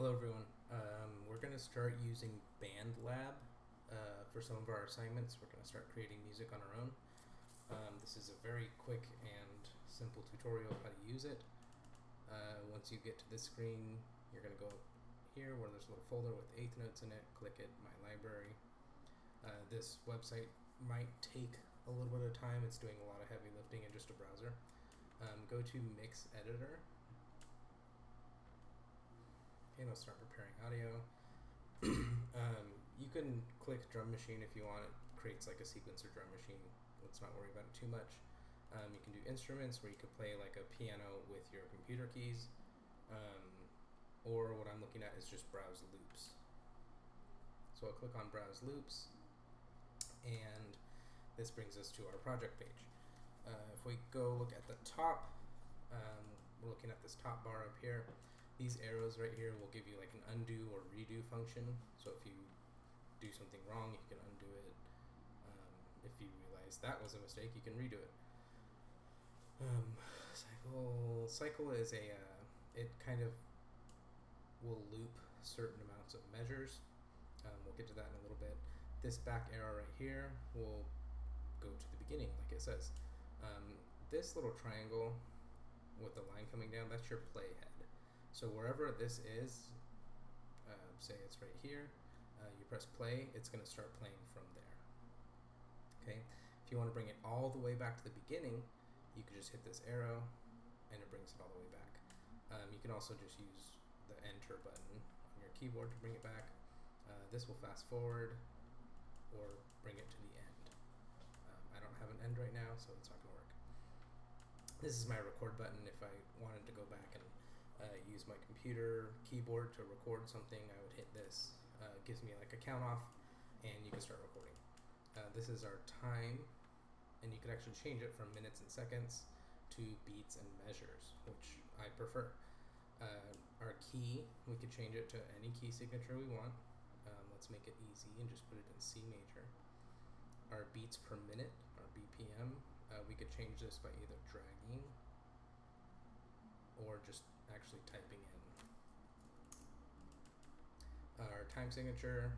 Hello everyone. We're going to start using BandLab for some of our assignments. We're going to start creating music on our own. This is a very quick and simple tutorial of how to use it. Once you get to this screen, you're going to go here where there's a little folder with eighth notes in it. Click it, My Library. This website might take a little bit of time. It's doing a lot of heavy lifting in just a browser. Go to Mix Editor. Okay, let's start preparing audio. You can click drum machine if you want. It creates like a sequencer drum machine. Let's not worry about it too much. You can do instruments where you could play like a piano with your computer keys. Or what I'm looking at is just browse loops. So I'll click on browse loops, and this brings us to our project page. If we go look at the top, we're looking at this top bar up here. These arrows right here will give you like an undo or redo function. So if you do something wrong, you can undo it. If you realize that was a mistake, you can redo it. Cycle is it kind of will loop certain amounts of measures. We'll get to that in a little bit. This back arrow right here will go to the beginning, like it says. This little triangle with the line coming down, that's your playhead. So wherever this is, say it's right here, you press play, it's going to start playing from there. Okay. If you want to bring it all the way back to the beginning, you can just hit this arrow, and it brings it all the way back. You can also just use the enter button on your keyboard to bring it back. This will fast forward or bring it to the end. I don't have an end right now, so it's not going to work. This is my record button. If I wanted to go back and use my computer keyboard to record something, I would hit this. It gives me like a count off, and you can start recording. This is our time, and you can actually change it from minutes and seconds to beats and measures, which I prefer. Our key, we could change it to any key signature we want. Let's make it easy and just put it in C major. Our beats per minute, our BPM, we could change this by either dragging or just actually typing in. Our time signature,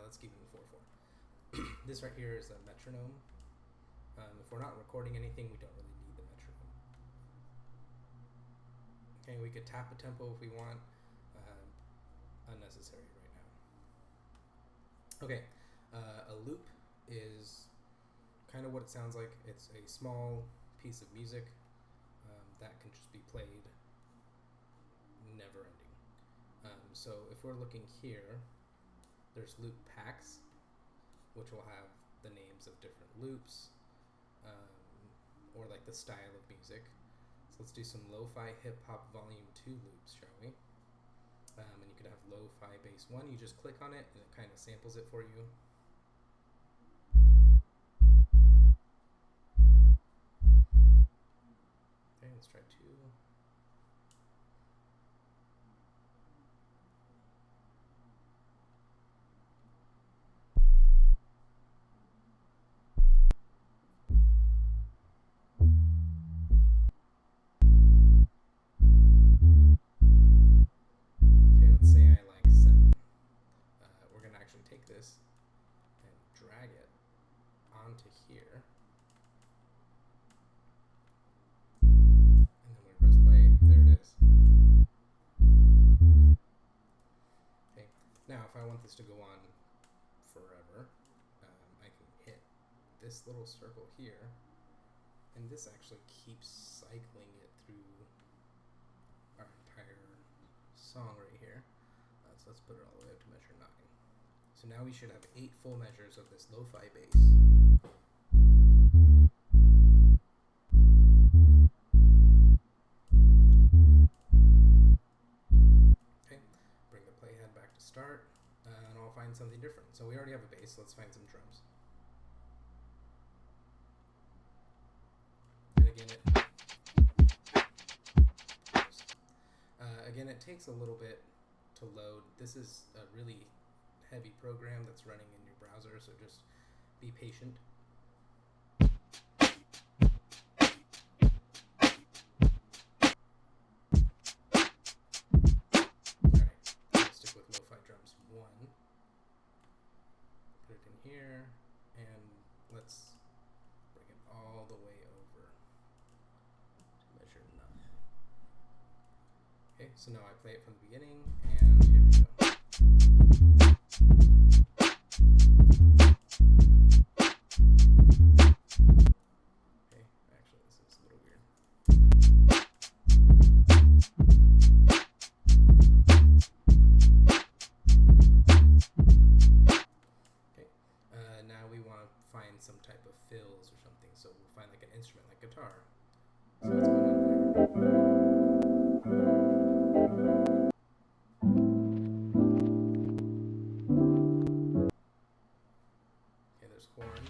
let's keep it in 4/4. This right here is a metronome. If we're not recording anything, we don't really need the metronome. Okay, we could tap a tempo if we want. Unnecessary right now. Okay, a loop is kind of what it sounds like. It's a small piece of music that can just be played never ending. So if we're looking here, there's loop packs, which will have the names of different loops, or like the style of music. So let's do some lo-fi hip-hop volume 2 loops, shall we? And you could have lo-fi bass 1. You just click on it and it kind of samples it for you. Okay, let's try 2. Take this and drag it onto here, and then when we press play, there it is. Okay, now if I want this to go on forever, I can hit this little circle here, and this actually keeps cycling it through our entire song right here. So let's put it all the way up to measure 9. So now we should have 8 full measures of this lo-fi bass. Okay, bring the playhead back to start, and I'll find something different. So we already have a bass, so let's find some drums. And again, it takes a little bit to load. This is a really heavy program that's running in your browser, so just be patient. Alright, so now I play it from the beginning, and here we go. Okay, actually this is a little weird. Okay, now we want to find some type of fills or something, so we'll find like an instrument like guitar. So what's going on there? Okay, there's horn.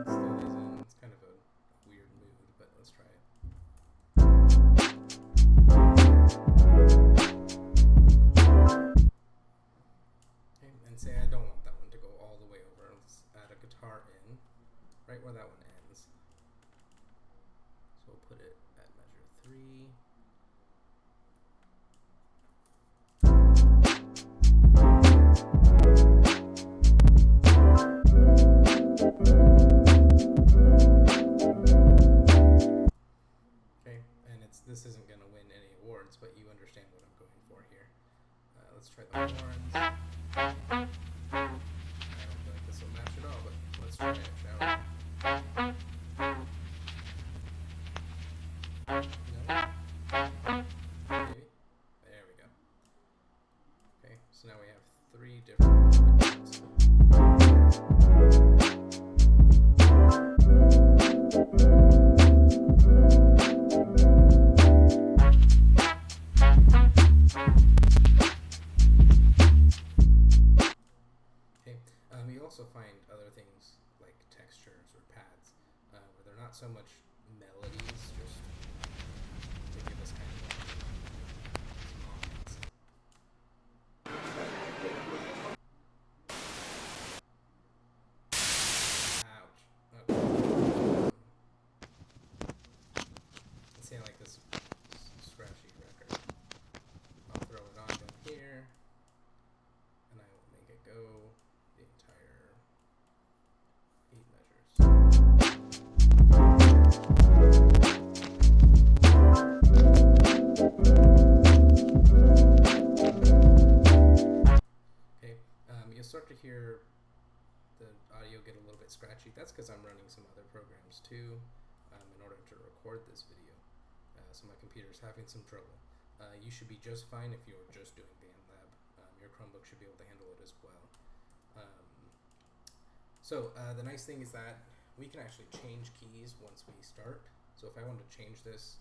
Still isn't. It's kind of a weird mood, but let's try it. Okay, and say I don't want that one to go all the way over. Let's add a guitar in, right where that one ends. So we'll put it at measure 3. Okay, and this isn't going to win any awards, but you understand what I'm going for here. Let's try the horns. I don't feel like this will match at all, but let's try it, shall we? No? Maybe? There we go. Okay, so now we have 3 different chords. You also find other things like textures or pads where they're not so much melodies, just to give us kind of ouch. Okay. Let's say I like this scratchy record. I'll throw it on down here, and I will make it go the entire 8 measures. Okay, you'll start to hear the audio get a little bit scratchy. That's because I'm running some other programs too in order to record this video. So my computer's having some trouble. You should be just fine if you're just doing BandLab. Your Chromebook should be able to handle it as well. So the nice thing is that we can actually change keys once we start. So if I want to change this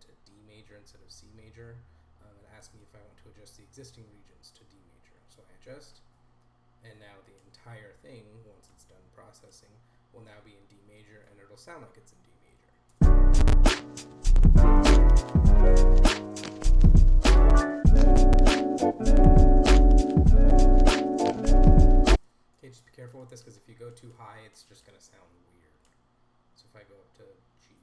to D major instead of C major, it asks me if I want to adjust the existing regions to D major. So I adjust, and now the entire thing, once it's done processing, will now be in D major, and it'll sound like it's in D major. Okay, just be careful with this, because if you go too high, it's just going to sound weird. So if I go up to G,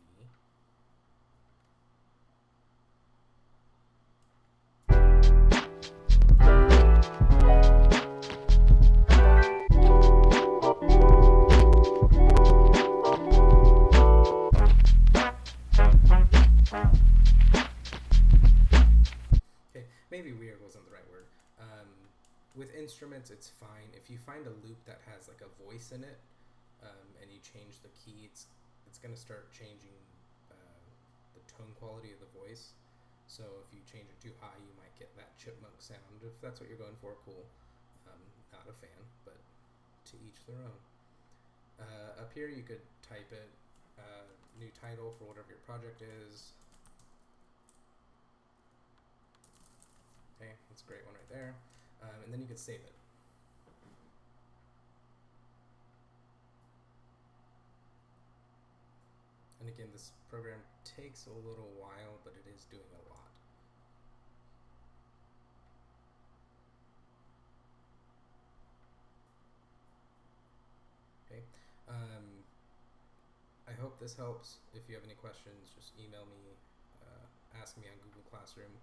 okay, maybe weird wasn't the right word. With instruments, it's fine. If you find a loop that has like a voice in it, and you change the key, it's going to start changing the tone quality of the voice. So if you change it too high, you might get that chipmunk sound. If that's what you're going for, cool. Not a fan, but to each their own. Up here, you could type it, new title for whatever your project is. Okay, that's a great one right there. And then you could save it. And again, this program takes a little while, but it is doing a lot. Okay. I hope this helps. If you have any questions, just email me, ask me on Google Classroom.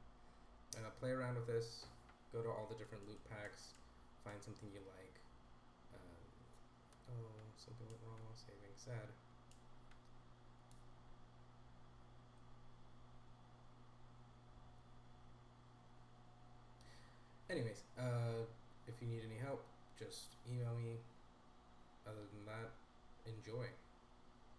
Play around with this. Go to all the different loop packs, find something you like, Oh, something went wrong while saving. Sad. Anyways, if you need any help, just email me. Other than that, enjoy.